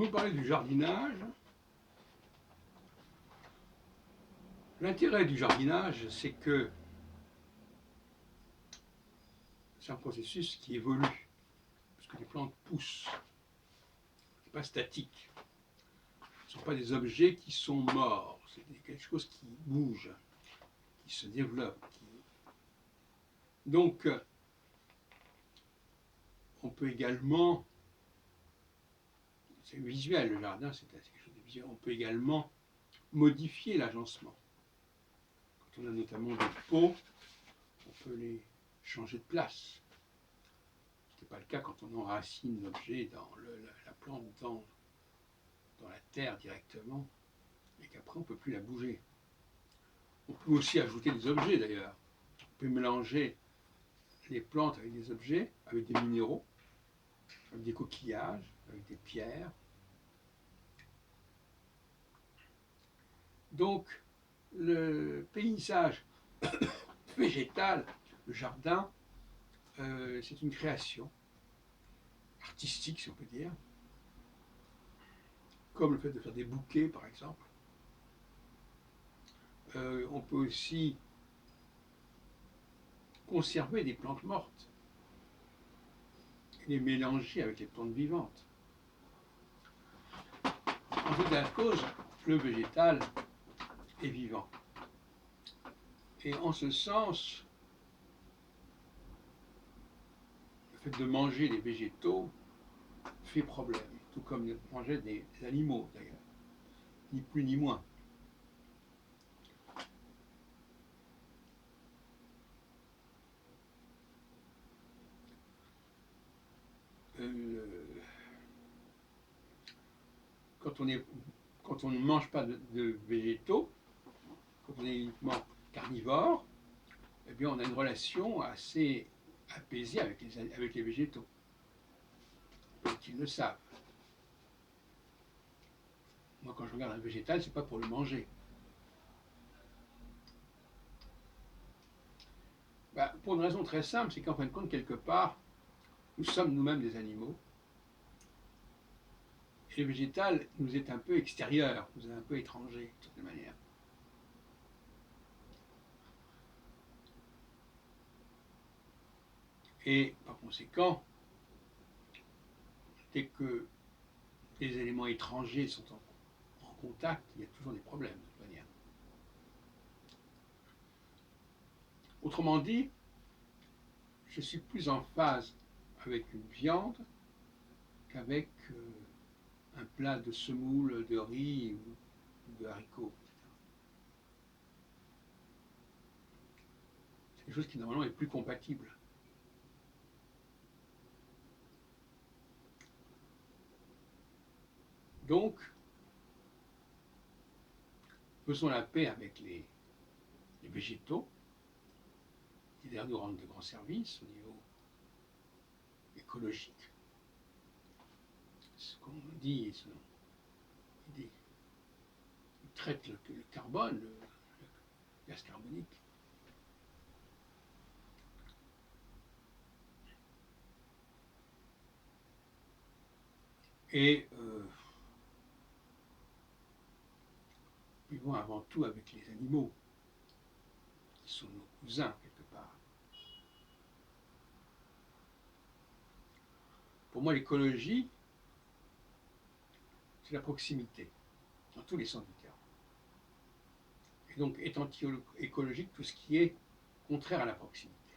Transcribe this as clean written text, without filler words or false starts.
vais vous parler du jardinage. L'intérêt du jardinage, c'est que c'est un processus qui évolue, parce que les plantes poussent. Ce n'est pas statique. Ce ne sont pas des objets qui sont morts, c'est quelque chose qui bouge, qui se développe. Donc, on peut également, c'est visuel le jardin, c'est quelque chose de visuel, on peut également modifier l'agencement. Quand on a notamment des pots, on peut les changer de place. Ce n'est pas le cas quand on enracine l'objet dans la plante dans la terre directement, et qu'après on ne peut plus la bouger. On peut aussi ajouter des objets d'ailleurs. On peut mélanger les plantes avec des objets, avec des minéraux, avec des coquillages, avec des pierres. Donc, le paysage végétal, le jardin, c'est une création artistique, si on peut dire, comme le fait de faire des bouquets, par exemple. On peut aussi conserver des plantes mortes et les mélanger avec les plantes vivantes. En tout cas, cause, le végétal est vivant. Et en ce sens, le fait de manger des végétaux fait problème, tout comme de manger des animaux d'ailleurs, ni plus ni moins. Quand on ne mange pas de végétaux, quand on est uniquement carnivore, eh bien on a une relation assez apaisée avec les végétaux. Ils le savent. Moi, quand je regarde un végétal, c'est pas pour le manger. Pour une raison très simple, c'est qu'en fin de compte, quelque part, nous sommes nous-mêmes des animaux. Et le végétal nous est un peu extérieur, nous est un peu étranger, de toute manière. Et par conséquent, dès que les éléments étrangers sont en contact, il y a toujours des problèmes, de toute manière. Autrement dit, je suis plus en phase avec une viande qu'avec un plat de semoule, de riz ou de haricots. C'est quelque chose qui normalement est plus compatible. Donc, faisons la paix avec les végétaux, qui d'ailleurs nous rendent de grands services au niveau écologique. Ce qu'on dit, ils traitent le carbone, le gaz carbonique. Et vivons avant tout avec les animaux, qui sont nos cousins quelque part. Pour moi, l'écologie, c'est la proximité, dans tous les sens du terme. Et donc, est anti-écologique tout ce qui est contraire à la proximité.